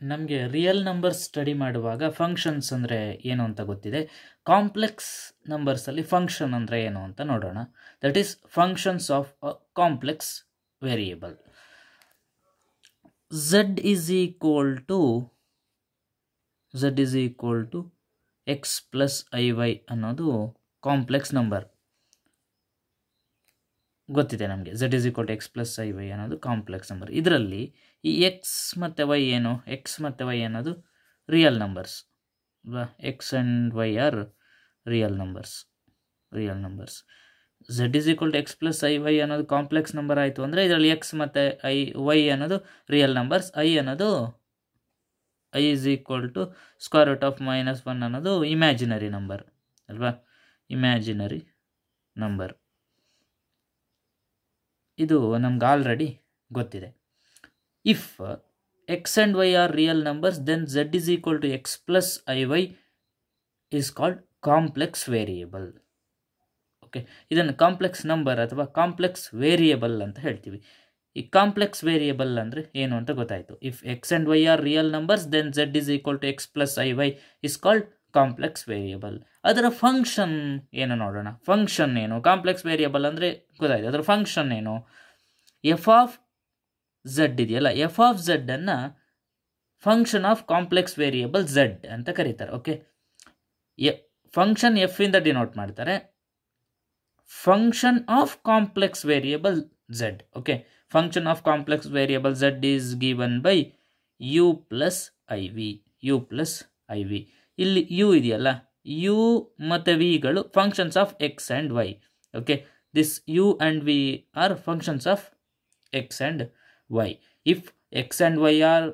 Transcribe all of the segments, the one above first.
ನಮಗೆ real numbers study ಮಾಡುವಾಗ functions ಅಂದರೆ ಏನು ಅಂತ ಗೊತ್ತಿದೆ. ಕಾಂಪ್ಲೆಕ್ಸ್ ನಂಬರ್ಸಲ್ಲಿ ಫಂಕ್ಷನ್ ಅಂದರೆ ಏನು ಅಂತ ನೋಡೋಣ. That is functions of a complex variable. z is equal to x plus iy ಅನ್ನೋದು ಕಾಂಪ್ಲೆಕ್ಸ್ ನಂಬರ್ ಗೊತ್ತಿದೆ ನಮಗೆ. z is equal to x plus iy ಅನ್ನೋದು ಕಾಂಪ್ಲೆಕ್ಸ್ ನಂಬರ್. ಇದರಲ್ಲಿ ಈ ಎಕ್ಸ್ ಮತ್ತು ವೈ ಏನು, ಎಕ್ಸ್ ಮತ್ತು ವೈ ಅನ್ನೋದು ರಿಯಲ್ ನಂಬರ್ಸ್ ಅಲ್ವಾ. X and Y are real numbers. z is equal to x plus iy ಅನ್ನೋದು ಕಾಂಪ್ಲೆಕ್ಸ್ ನಂಬರ್ ಆಯಿತು ಅಂದರೆ ಇದರಲ್ಲಿ ಎಕ್ಸ್ ಮತ್ತು ವೈ ಅನ್ನೋದು ರಿಯಲ್ ನಂಬರ್ಸ್. ಅನ್ನೋದು i is equal to square root of -1 ಅನ್ನೋದು ಇಮ್ಯಾಜಿನರಿ ನಂಬರ್ ಅಲ್ವಾ. ಇಮ್ಯಾಜಿನರಿ ನಂಬರ್ ಇದು ನಮ್ಗೆ ಆಲ್ರೆಡಿ ಗೊತ್ತಿದೆ. If X and Y are real numbers then z is equal to x plus iy is called complex variable. Okay, ಇದನ್ನು complex number ಅಥವಾ complex variable ಅಂತ ಹೇಳ್ತೀವಿ. ಈ ಕಾಂಪ್ಲೆಕ್ಸ್ ವೇರಿಯೇಬಲ್ ಅಂದರೆ ಏನು ಅಂತ ಗೊತ್ತಾಯಿತು. If X and Y are real numbers then z is equal to x plus iy is called complex variable. ಅದರ ಫಂಕ್ಷನ್ ಏನು ನೋಡೋಣ. ಫಂಕ್ಷನ್ ಏನು, ಕಾಂಪ್ಲೆಕ್ಸ್ ವೇರಿಯೇಬಲ್ ಅಂದರೆ ಗೊತ್ತಾಯಿತು. ಅದರ ಫಂಕ್ಷನ್ ಏನು, ಎಫ್ ಆಫ್ ಝಡ್ ಇದೆಯಲ್ಲ, ಎಫ್ ಆಫ್ ಝಡ್ ಅನ್ನು function of complex variable Z ಅಂತ ಕರೀತಾರೆ. ಓಕೆ, ಫಂಕ್ಷನ್ ಎಫ್ ಇಂದ ಡಿನೋಟ್ ಮಾಡ್ತಾರೆ, function of complex variable Z. Okay, function of complex variable Z is given by U plus I V. ಇಲ್ಲಿ U ಇದೆಯಲ್ಲ, U ಮತ್ತು ವಿಗಳು functions of X and Y. Okay, this U and V are functions of X and Y. If X and Y R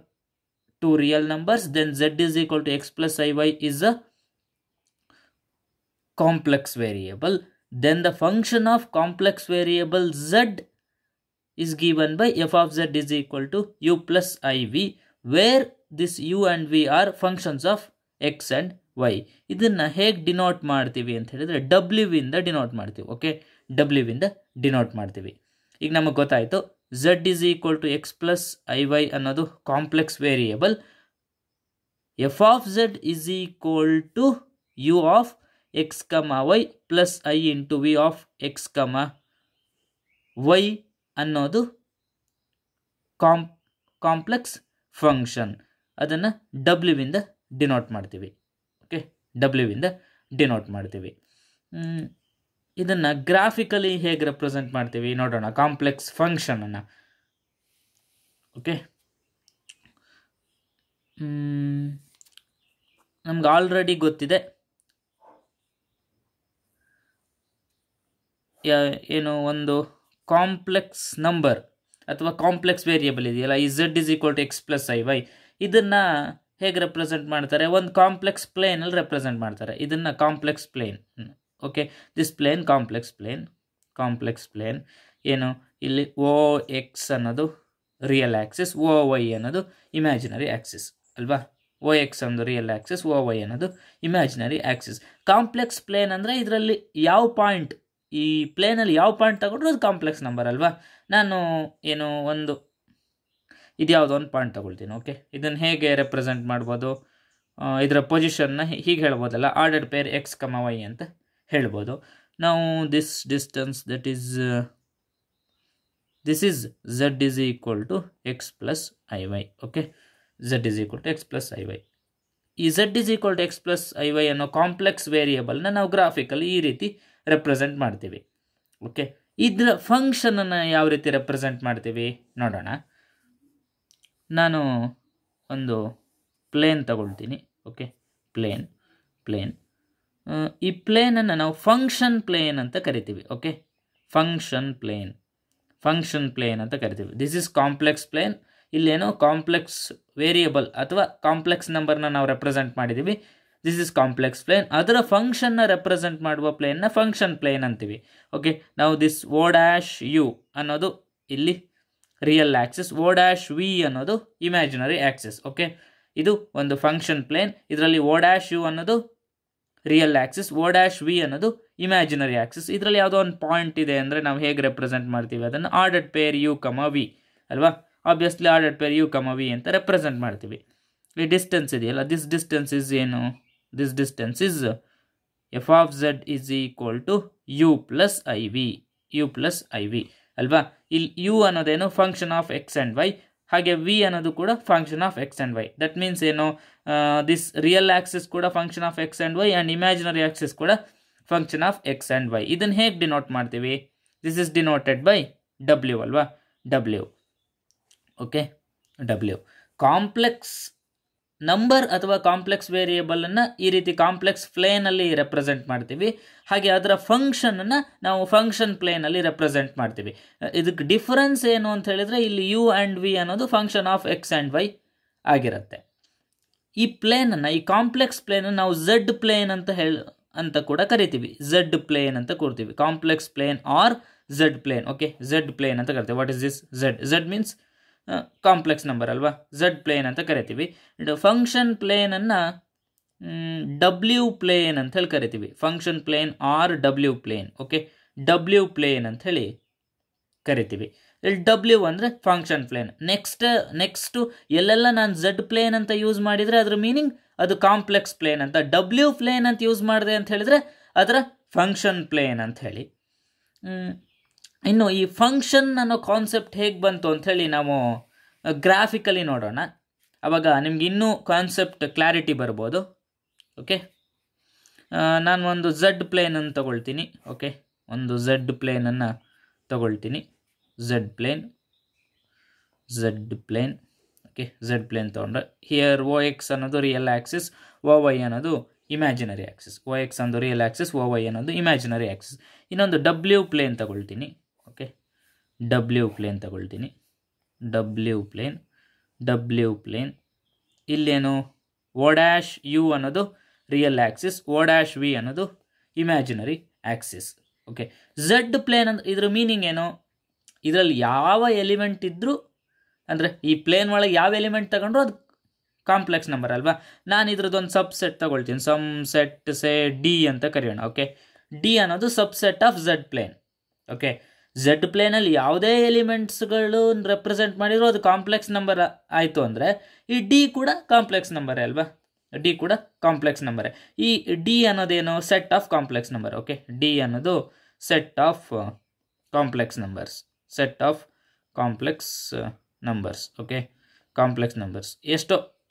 to real numbers then z is equal to x plus iy is a complex variable. Then the function of complex variable z is given by f of z is equal to u plus iv, where this u and v are functions of x and y. ಇದನ್ನು ಹೇಗೆ denote ಮಾಡ್ತೀವಿ ಅಂತ ಹೇಳಿದರೆ w ಇಂದ denote ಮಾಡ್ತೀವಿ. Okay, w ಇಂದ denote ಮಾಡ್ತೀವಿ. ಈಗ ನಮಗೆ ಗೊತ್ತಾಯಿತು z is equal to x plus iy ಅನ್ನೋದು complex variable. f of z is equal to u of x, y plus i into v of x, y ಅನ್ನೋದು complex function. ಅದನ್ನು w ಇಂದ denote ಮಾಡ್ತೀವಿ. Okay, w ಇಂದ denote ಮಾಡ್ತೀವಿ. ಇದನ್ನು graphically ಹೇಗೆ represent ಮಾಡ್ತೀವಿ ನೋಡೋಣ, ಕಾಂಪ್ಲೆಕ್ಸ್ ಫಂಕ್ಷನನ್ನು. ಓಕೆ, ನಮ್ಗೆ ಆಲ್ರೆಡಿ ಗೊತ್ತಿದೆ ಏನು, ಒಂದು ಕಾಂಪ್ಲೆಕ್ಸ್ ನಂಬರ್ ಅಥವಾ ಕಾಂಪ್ಲೆಕ್ಸ್ ವೇರಿಯೇಬಲ್ ಇದೆಯಲ್ಲ, ಈ z is equal to x plus iy, ಇದನ್ನು ಹೇಗೆ ರೆಪ್ರೆಸೆಂಟ್ ಮಾಡ್ತಾರೆ, ಒಂದು ಕಾಂಪ್ಲೆಕ್ಸ್ ಪ್ಲೇನಲ್ಲಿ ರೆಪ್ರೆಸೆಂಟ್ ಮಾಡ್ತಾರೆ. ಇದನ್ನು complex plane. Okay, this plane complex plane ಏನು, ಇಲ್ಲಿ ಓ ಎಕ್ಸ್ ಅನ್ನೋದು ರಿಯಲ್ ಆ್ಯಕ್ಸಿಸ್, ಓ ವೈ ಅನ್ನೋದು ಇಮ್ಯಾಜಿನರಿ ಆ್ಯಕ್ಸಿಸ್ ಅಲ್ವಾ. ಓ ಎಕ್ಸ್ ಅನ್ನೋದು ರಿಯಲ್ ಆ್ಯಕ್ಸಿಸ್, ಓ ವೈ ಅನ್ನೋದು ಇಮ್ಯಾಜಿನರಿ ಆ್ಯಕ್ಸಿಸ್. ಕಾಂಪ್ಲೆಕ್ಸ್ ಪ್ಲೇನ್ ಅಂದರೆ ಇದರಲ್ಲಿ ಯಾವ ಪಾಯಿಂಟ್, ಈ ಪ್ಲೇನಲ್ಲಿ ಯಾವ ಪಾಯಿಂಟ್ ತಗೊಂಡ್ರೆ ಅದು ಕಾಂಪ್ಲೆಕ್ಸ್ ನಂಬರ್ ಅಲ್ವಾ. ನಾನು ಏನು ಒಂದು ಇದ್ಯಾವುದೋ ಒಂದು ಪಾಯಿಂಟ್ ತಗೊಳ್ತೀನಿ. ಓಕೆ, ಇದನ್ನು ಹೇಗೆ ರೆಪ್ರೆಸೆಂಟ್ ಮಾಡ್ಬೋದು, ಇದರ ಪೊಸಿಷನ್ನ ಹೀಗೆ ಹೇಳ್ಬೋದಲ್ಲ, ಆರ್ಡರ್ಡ್ ಪೇರ್ ಎಕ್ಸ್, ವೈ ಅಂತ ಹೇಳ್ಬೋದು ನಾವು. This distance that is this is z is equal to x plus iy. Okay, z is equal to x plus iy. ಈ z is equal to x plus iy ಅನ್ನೋ complex ವೇರಿಯೇಬಲ್ನ ನಾವು graphically ಈ ರೀತಿ represent ಮಾಡ್ತೀವಿ. Okay, ಇದರ ಫಂಕ್ಷನನ್ನು ಯಾವ ರೀತಿ ರೆಪ್ರೆಸೆಂಟ್ ಮಾಡ್ತೀವಿ ನೋಡೋಣ. ನಾನು ಒಂದು ಪ್ಲೇನ್ ತಗೊಳ್ತೀನಿ. ಓಕೆ, ಪ್ಲೇನ್ ಈ ಪ್ಲೇನನ್ನು ನಾವು ಫಂಕ್ಷನ್ ಪ್ಲೇನ್ ಅಂತ ಕರಿತೀವಿ. ಓಕೆ, ಫಂಕ್ಷನ್ ಪ್ಲೇನ್ ಅಂತ ಕರಿತೀವಿ. This is complex plane. ಇಲ್ಲೇನೋ ಕಾಂಪ್ಲೆಕ್ಸ್ ವೇರಿಯೇಬಲ್ ಅಥವಾ ಕಾಂಪ್ಲೆಕ್ಸ್ ನಂಬರ್ನ ನಾವು ರೆಪ್ರೆಸೆಂಟ್ ಮಾಡಿದ್ದೀವಿ. This is complex plane. ಅದರ ಫಂಕ್ಷನ್ನ ರೆಪ್ರೆಸೆಂಟ್ ಮಾಡುವ ಪ್ಲೇನ್ನ ಫಂಕ್ಷನ್ ಪ್ಲೇನ್ ಅಂತೀವಿ. ಓಕೆ, ನಾವು ದಿಸ್ ಓ ಡ್ಯಾಶ್ ಯು ಅನ್ನೋದು ಇಲ್ಲಿ real axis, O dash V ಅನ್ನೋದು ಇಮ್ಯಾಜಿನರಿ ಆ್ಯಕ್ಸಿಸ್. ಓಕೆ, ಇದು ಒಂದು ಫಂಕ್ಷನ್ ಪ್ಲೇನ್. ಇದರಲ್ಲಿ ಓ ಡ್ಯಾಶ್ ಯು ಅನ್ನೋದು real axis, O dash V ಅನ್ನೋದು ಇಮ್ಯಾಜಿನರಿ ಆ್ಯಕ್ಸಿಸ್. ಇದರಲ್ಲಿ ಯಾವುದೋ ಒಂದು ಪಾಯಿಂಟ್ ಇದೆ ಅಂದರೆ ನಾವು ಹೇಗೆ ರೆಪ್ರೆಸೆಂಟ್ ಮಾಡ್ತೀವಿ ಅದನ್ನು, ಆರ್ಡರ್ಡ್ ಪೇರ್ ಯು ವಿ ಅಲ್ವಾ. Obviously ordered pair U V ಅಂತ ರೆಪ್ರೆಸೆಂಟ್ ಮಾಡ್ತೀವಿ. ಈ ಡಿಸ್ಟೆನ್ಸ್ ಇದೆಯಲ್ಲ, ದಿಸ್ ಡಿಸ್ಟೆನ್ಸ್ ಇಸ್ ಏನು, this distance is F of Z is equal to U plus I V ಅಲ್ವಾ. ಇಲ್ಲಿ ಯು ಅನ್ನೋದೇನು function of X and Y, ಹಾಗೆ ವಿ ಅನ್ನೋದು ಕೂಡ function of X and Y. That means ಏನು, this real axis ಕೂಡ function of X and Y and imaginary Axis ಕೂಡ function of X and Y. ಇದನ್ನು ಹೇಗೆ ಡಿನೋಟ್ ಮಾಡ್ತೀವಿ, this is denoted by W ಅಲ್ವಾ, W. Okay, W complex number ಅಥವಾ complex ವೇರಿಯೇಬಲನ್ನು ಈ ರೀತಿ ಕಾಂಪ್ಲೆಕ್ಸ್ ಪ್ಲೇನಲ್ಲಿ ರೆಪ್ರೆಸೆಂಟ್ ಮಾಡ್ತೀವಿ, ಹಾಗೆ ಅದರ ಫಂಕ್ಷನನ್ನು ನಾವು ಫಂಕ್ಷನ್ ಪ್ಲೇನಲ್ಲಿ ರೆಪ್ರೆಸೆಂಟ್ ಮಾಡ್ತೀವಿ. ಇದಕ್ಕೆ ಡಿಫರೆನ್ಸ್ ಏನು ಅಂತ ಹೇಳಿದರೆ, ಇಲ್ಲಿ ಯು ಆ್ಯಂಡ್ ವಿ ಅನ್ನೋದು function of X and Y ಆಗಿರುತ್ತೆ. ಈ ಪ್ಲೇನನ್ನು, ಈ ಕಾಂಪ್ಲೆಕ್ಸ್ ಪ್ಲೇನನ್ನು ನಾವು ಝೆಡ್ ಪ್ಲೇನ್ ಅಂತ ಕೂಡ ಕರಿತೀವಿ, ಝೆಡ್ ಪ್ಲೇನ್ ಅಂತ ಕೂರ್ತೀವಿ. Complex plane or Z plane. Okay, Z plane ಅಂತ ಕರಿತೀವಿ. What is this, Z means complex number ಅಲ್ವಾ, ಝೆಡ್ ಪ್ಲೇನ್ ಅಂತ ಕರಿತೀವಿ. ಫಂಕ್ಷನ್ ಪ್ಲೇನನ್ನು ಡಬ್ಲ್ಯೂ ಪ್ಲೇನ್ ಅಂತ ಹೇಳಿ ಕರಿತೀವಿ. Function plane or W plane. Okay, W plane ಅಂತ ಹೇಳಿ ಕರಿತೀವಿ. ಇಲ್ಲಿ ಡಬ್ಲ್ಯೂ ಅಂದರೆ ಫಂಕ್ಷನ್ ಪ್ಲೇನ್. ನೆಕ್ಸ್ಟು ಎಲ್ಲೆಲ್ಲ ನಾನು ಝೆಡ್ ಪ್ಲೇನ್ ಅಂತ ಯೂಸ್ ಮಾಡಿದರೆ ಅದರ ಮೀನಿಂಗ್ ಅದು ಕಾಂಪ್ಲೆಕ್ಸ್ ಪ್ಲೇನ್ ಅಂತ. ಡಬ್ಲ್ಯೂ ಪ್ಲೇನ್ ಅಂತ ಯೂಸ್ ಮಾಡಿದೆ ಅಂತ ಹೇಳಿದರೆ ಅದರ ಫಂಕ್ಷನ್ ಪ್ಲೇನ್ ಅಂತ ಹೇಳಿ. ಇನ್ನು ಈ ಫಂಕ್ಷನ್ ಅನ್ನೋ ಕಾನ್ಸೆಪ್ಟ್ ಹೇಗೆ ಬಂತು ಅಂಥೇಳಿ ನಾವು ಗ್ರಾಫಿಕಲಿ ನೋಡೋಣ, ಆವಾಗ ನಿಮ್ಗೆ ಇನ್ನೂ ಕಾನ್ಸೆಪ್ಟ್ ಕ್ಲಾರಿಟಿ ಬರ್ಬೋದು. ಓಕೆ, ನಾನು ಒಂದು ಝೆಡ್ ಪ್ಲೇನನ್ನು ತಗೊಳ್ತೀನಿ. ಓಕೆ, ಒಂದು ಝೆಡ್ ಪ್ಲೇನನ್ನು ತಗೊಳ್ತೀನಿ. Z plane. Okay, Z plane ತೊಗೊಂಡ್ರೆ ಹಿಯರ್ ಓ ಎಕ್ಸ್ ಅನ್ನೋದು ರಿಯಲ್ ಆ್ಯಕ್ಸಿಸ್, ಓ ವೈ ಅನ್ನೋದು ಇಮ್ಯಾಜಿನರಿ ಆ್ಯಕ್ಸಿಸ್. ಓ ಎಕ್ಸ್ ಅನ್ನೋದು ರಿಯಲ್ ಆ್ಯಕ್ಸಿಸ್, ಓ ವೈ ಅನ್ನೋದು ಇಮ್ಯಾಜಿನರಿ ಆ್ಯಕ್ಸಿಸ್. ಇನ್ನೊಂದು ಡಬ್ಲ್ಯೂ ಪ್ಲೇನ್ ತಗೊಳ್ತೀನಿ. ಓಕೆ, ಡಬ್ಲ್ಯೂ ಪ್ಲೇನ್ ತಗೊಳ್ತೀನಿ. ಡಬ್ಲ್ಯೂ ಪ್ಲೇನ್ ಇಲ್ಲೇನು, ಓ ಡ್ಯಾಶ್ ಯು ಅನ್ನೋದು real axis, O dash V ಅನ್ನೋದು imaginary axis. Okay, Z plane ಅಂದ್ರೆ ಇದ್ರ ಮೀನಿಂಗ್ ಏನು, ಇದರಲ್ಲಿ ಯಾವ ಎಲಿಮೆಂಟ್ ಇದ್ದರೂ, ಅಂದರೆ ಈ ಪ್ಲೇನ್ ಒಳಗೆ ಯಾವ ಎಲಿಮೆಂಟ್ ತಗೊಂಡ್ರು ಅದು ಕಾಂಪ್ಲೆಕ್ಸ್ ನಂಬರ್ ಅಲ್ವಾ. ನಾನು ಇದ್ರದ್ದೊಂದು ಸಬ್ಸೆಟ್ ತಗೊಳ್ತೀನಿ, ಸಮ್ ಸೆಟ್ ಸೇ ಡಿ ಅಂತ ಕರೆಯೋಣ. ಓಕೆ, ಡಿ ಅನ್ನೋದು subset of Z plane. Okay, Z ಪ್ಲೇನಲ್ಲಿ ಯಾವುದೇ ಎಲಿಮೆಂಟ್ಸ್ಗಳು ರೆಪ್ರೆಸೆಂಟ್ ಮಾಡಿದ್ರು ಅದು ಕಾಂಪ್ಲೆಕ್ಸ್ ನಂಬರ್ ಆಯಿತು ಅಂದರೆ ಈ ಡಿ ಕೂಡ ಕಾಂಪ್ಲೆಕ್ಸ್ ನಂಬರೇ ಅಲ್ವಾ. ಡಿ ಕೂಡ ಕಾಂಪ್ಲೆಕ್ಸ್ ನಂಬರೇ. ಈ ಡಿ ಅನ್ನೋದೇನು, set of complex number. Okay, D ಅನ್ನೋದು set of complex numbers. Okay, complex numbers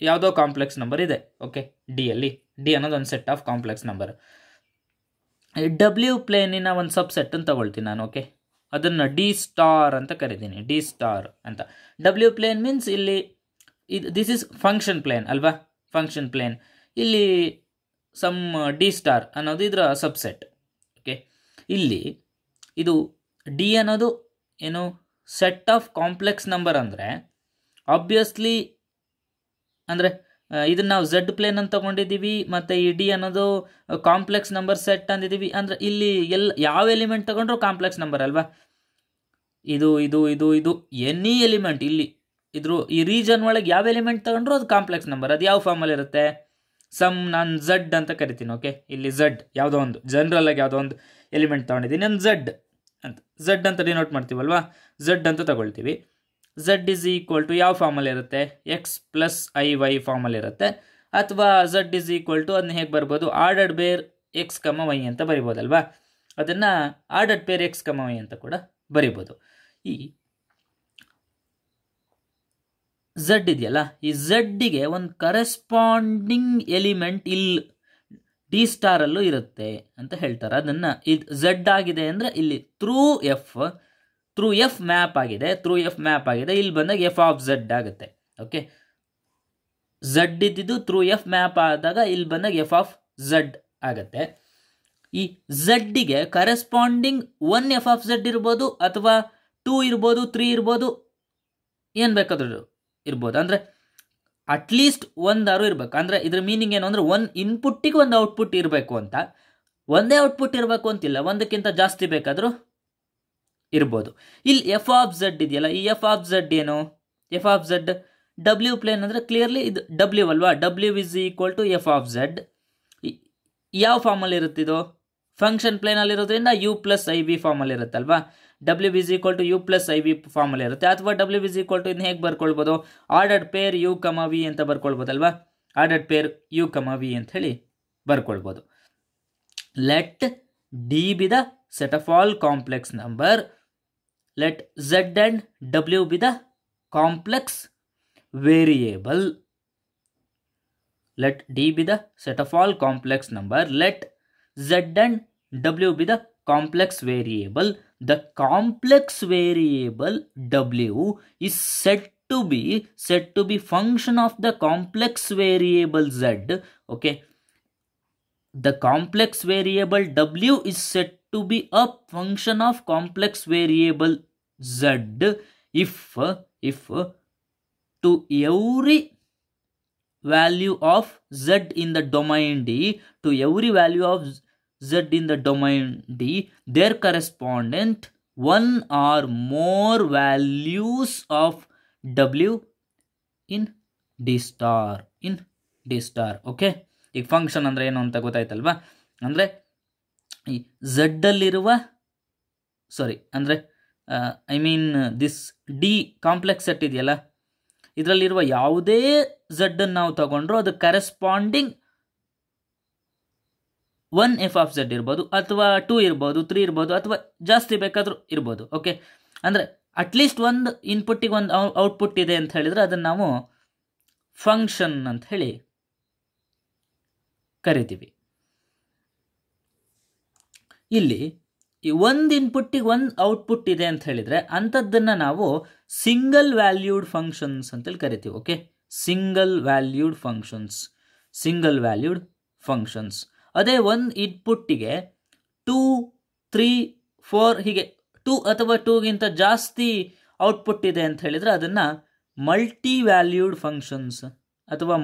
ಯಾವುದೋ ಕಾಂಪ್ಲೆಕ್ಸ್ ನಂಬರ್ ಇದೆ. ಓಕೆ, ಡಿ ಅನ್ನೋದು ಒಂದು set of complex number. W ಪ್ಲೇನಿನ ಒಂದು ಸಬ್ಸೆಟ್ಟನ್ನು ತಗೊಳ್ತೀನಿ ನಾನು. ಓಕೆ, ಅದನ್ನು ಡಿ ಸ್ಟಾರ್ ಅಂತ ಕರಿತೀನಿ, ಡಿ ಸ್ಟಾರ್ ಅಂತ. ಡಬ್ಲ್ಯೂ ಪ್ಲೇನ್ ಮೀನ್ಸ್ ಇಲ್ಲಿ ದಿಸ್ ಇಸ್ ಫಂಕ್ಷನ್ ಪ್ಲೇನ್ ಅಲ್ವಾ, ಫಂಕ್ಷನ್ ಪ್ಲೇನ್. ಇಲ್ಲಿ ಸಮ್ ಡಿ ಸ್ಟಾರ್ ಅನ್ನೋದು ಇದರ ಸಬ್ಸೆಟ್. ಓಕೆ, ಇಲ್ಲಿ ಇದು ಡಿ ಅನ್ನೋದು ಏನು, ಸೆಟ್ ಆಫ್ ಕಾಂಪ್ಲೆಕ್ಸ್ ನಂಬರ್ ಅಂದರೆ ಆಬ್ವಿಯಸ್ಲಿ, ಅಂದರೆ ಇದನ್ನು ನಾವು ಝೆಡ್ ಪ್ಲೇನ್ ಅಂತ ತಗೊಂಡಿದ್ದೀವಿ, ಮತ್ತು ಈ ಡಿ ಅನ್ನೋದು ಕಾಂಪ್ಲೆಕ್ಸ್ ನಂಬರ್ ಸೆಟ್ ಅಂದಿದ್ದೀವಿ. ಅಂದರೆ ಇಲ್ಲಿ ಯಾವ ಎಲಿಮೆಂಟ್ ತಗೊಂಡ್ರು ಕಾಂಪ್ಲೆಕ್ಸ್ ನಂಬರ್ ಅಲ್ವಾ. ಇದು ಎನಿ ಎಲಿಮೆಂಟ್ ಇಲ್ಲಿ ಈ ರೀಜನ್ ಒಳಗೆ ಯಾವ ಎಲಿಮೆಂಟ್ ತಗೊಂಡ್ರು ಅದು ಕಾಂಪ್ಲೆಕ್ಸ್ ನಂಬರ್. ಅದು ಯಾವ ಫಾರ್ಮಲ್ಲಿ ಇರುತ್ತೆ, ನಾನು ಝೆಡ್ ಅಂತ ಕರಿತೀನಿ. ಓಕೆ, ಇಲ್ಲಿ ಝೆಡ್ ಯಾವುದೋ ಒಂದು ಜನರಲ್ ಆಗಿ ಯಾವುದೋ ಒಂದು ಎಲಿಮೆಂಟ್ ತೊಗೊಂಡಿದ್ದೀನಿ, ನಾನು ಝೆಡ್ ಅಂತ ಡಿನೋಟ್ ಮಾಡ್ತೀವಲ್ವಾ, ಝೆಡ್ ಅಂತ ತಗೊಳ್ತೀವಿ. ಝೆಡ್ ಇಸ್ ಈಕ್ವಲ್ ಟು ಯಾವ ಫಾರ್ಮಲ್ಲಿ ಇರುತ್ತೆ, ಎಕ್ಸ್ ಪ್ಲಸ್ ಐ ವೈ ಫಾರ್ಮಲ್ಲಿ ಇರುತ್ತೆ. ಅಥವಾ ಝೆಡ್ ಇಸ್ ಈಕ್ವಲ್ ಟು ಅದನ್ನ ಹೇಗೆ ಬರ್ಬೋದು, ಆರ್ಡರ್ಡ್ ಬೇರ್ ಎಕ್ಸ್ ಕಮ ವೈ ಅಂತ ಬರಿಬೋದಲ್ವಾ. ಅದನ್ನು ordered peer X comma Y ಅಂತ ಕೂಡ ಬರಿಬೋದು. ಈ ಝೆಡ್ ಇದೆಯಲ್ಲ, ಈ ಝೆಡ್ಡಿಗೆ ಒಂದು ಕರೆಸ್ಪಾಂಡಿಂಗ್ ಎಲಿಮೆಂಟ್ ಇಲ್ಲಿ ಡಿ ಸ್ಟಾರಲ್ಲೂ ಇರುತ್ತೆ ಅಂತ ಹೇಳ್ತಾರೆ. ಅದನ್ನು ಇದು ಝೆಡ್ ಆಗಿದೆ ಅಂದರೆ ಇಲ್ಲಿ ಥ್ರೂ ಎಫ್ ಮ್ಯಾಪ್ ಆಗಿದೆ, ಇಲ್ಲಿ ಬಂದಾಗ ಎಫ್ ಆಫ್ ಝೆಡ್ ಆಗುತ್ತೆ. ಓಕೆ, ಝೆಡ್ ಇದ್ದಿದ್ದು ಥ್ರೂ ಎಫ್ ಮ್ಯಾಪ್ ಆದಾಗ ಇಲ್ಲಿ ಬಂದಾಗ ಎಫ್ ಆಫ್ ಝೆಡ್ ಆಗುತ್ತೆ. ಈ ಝೆಡ್ಡಿಗೆ ಕರೆಸ್ಪಾಂಡಿಂಗ್ 1 ಎಫ್ ಆಫ್ ಝೆಡ್ ಇರ್ಬೋದು, ಅಥವಾ 2 ಇರ್ಬೋದು, 3 ಇರ್ಬೋದು, ಏನು ಬೇಕಾದರೂ ಇರ್ಬೋದು. ಅಂದರೆ ಅಟ್ಲೀಸ್ಟ್ ಒಂದಾರು ಇರಬೇಕು. ಅಂದರೆ ಇದ್ರ ಮೀನಿಂಗ್ ಏನು ಅಂದರೆ, ಒಂದು ಇನ್ಪುಟ್ಟಿಗೆ ಒಂದು ಔಟ್ಪುಟ್ ಇರಬೇಕು ಅಂತ. ಒಂದೇ ಔಟ್ಪುಟ್ ಇರಬೇಕು ಅಂತಿಲ್ಲ, ಒಂದಕ್ಕಿಂತ ಜಾಸ್ತಿ ಬೇಕಾದರೂ ಇರ್ಬೋದು. ಇಲ್ಲಿ ಎಫ್ ಆಫ್ ಝೆಡ್ ಇದೆಯಲ್ಲ, ಈ ಎಫ್ ಆಫ್ ಝೆಡ್ ಏನು, F of Z W plane ಅಂದರೆ ಕ್ಲಿಯರ್ಲಿ ಇದು ಡಬ್ಲ್ಯೂ ಅಲ್ವಾ. W is equal to F of Z. ಯಾವ ಫಾರ್ಮಲ್ಲಿ ಇರುತ್ತಿದೋ, ಫಂಕ್ಷನ್ ಪ್ಲೇನಲ್ಲಿರೋದ್ರಿಂದ ಯು ಪ್ಲಸ್ ಐ ವಿ ಫಾರ್ಮಲ್ಲಿ ಇರುತ್ತಲ್ವಾ. W is equal to U plus I V ಫಾರ್ಮಲ್ಲಿ ಇರುತ್ತೆ. ಅಥವಾ ಡಬ್ಲ್ಯೂ ಇಸ್ ಈಕ್ವಲ್ ಟು ಇದನ್ನ ಹೇಗೆ ಬರ್ಕೊಳ್ಬೋದು, ordered pair U comma V ಅಂತ ಬರ್ಕೊಳ್ಬೋದಲ್ವಾ. Ordered pair U comma V ಅಂತ ಹೇಳಿ ಬರ್ಕೊಳ್ಬೋದು. Let D B the set of all complex number, let z and w be the complex variable. Let d be the set of all complex number, let z and w be the complex variable. The complex variable w is said to be function of the complex variable z. Okay, the complex variable w is said to be a function of complex variable z if to every value of z in the domain d, to every value of z in the domain d, their correspondent one or more values of w in d star. Okay, ಈಗ function ಅಂದರೆ ಏನು ಅಂತ ಗೊತ್ತಾಯ್ತಲ್ವಾ. ಅಂದರೆ ಈ Z ಅಲ್ಲಿರುವ this D complex set ಇದೆಯಲ್ಲ, ಇದರಲ್ಲಿರುವ ಯಾವುದೇ ಝಡ್ ಅನ್ನು ನಾವು ತಗೊಂಡ್ರು ಅದು ಕರೆಸ್ಪಾಂಡಿಂಗ್ 1 ಎಫ್ ಆಫ್ ಝಡ್ ಇರ್ಬೋದು, ಅಥವಾ 2 ಇರ್ಬೋದು, 3 ಇರ್ಬೋದು, ಅಥವಾ ಜಾಸ್ತಿ ಬೇಕಾದರೂ ಇರ್ಬೋದು. ಓಕೆ, ಅಂದರೆ ಅಟ್ಲೀಸ್ಟ್ ಒಂದು ಇನ್ಪುಟ್ಟಿಗೆ ಒಂದು ಔಟ್ಪುಟ್ ಇದೆ ಅಂತ ಹೇಳಿದರೆ ಅದನ್ನು ನಾವು ಫಂಕ್ಷನ್ ಅಂತ ಹೇಳಿ ಕರಿತೀವಿ. ಇಲ್ಲಿ ಈ ಒಂದು ಇನ್ಪುಟ್ಟಿಗೆ ಒಂದು ಔಟ್ಪುಟ್ ಇದೆ ಅಂತ ಹೇಳಿದರೆ ಅಂಥದ್ದನ್ನು ನಾವು ಸಿಂಗಲ್ ವ್ಯಾಲ್ಯೂಡ್ ಫಂಕ್ಷನ್ಸ್ ಅಂತೇಳಿ ಕರಿತೀವಿ. Okay, single valued functions. ಅದೇ ಒಂದು ಇನ್ಪುಟ್ಟಿಗೆ 2, 3, 4 ಹೀಗೆ 2 ಅಥವಾ 2ಗಿಂತ ಜಾಸ್ತಿ ಔಟ್ಪುಟ್ ಇದೆ ಅಂತ ಹೇಳಿದರೆ ಅದನ್ನು ಮಲ್ಟಿ ವ್ಯಾಲ್ಯೂಡ್ ಫಂಕ್ಷನ್ಸ್ ಅಥವಾ